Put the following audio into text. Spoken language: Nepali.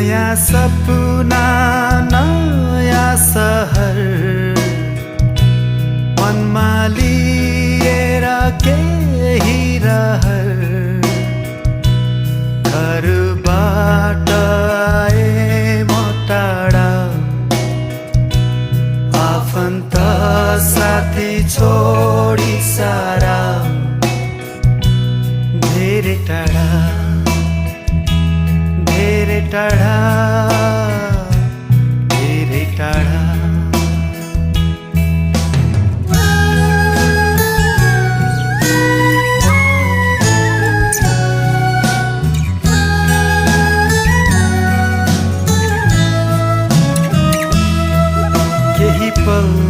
नयाँ सपना नयाँ सहर मनमा लिएर केही रहर घरबाट आए म टाढा आफन्त साथी छोडी सारा धेरै टाढा धेरै टाढा धेरै टाढा केही पल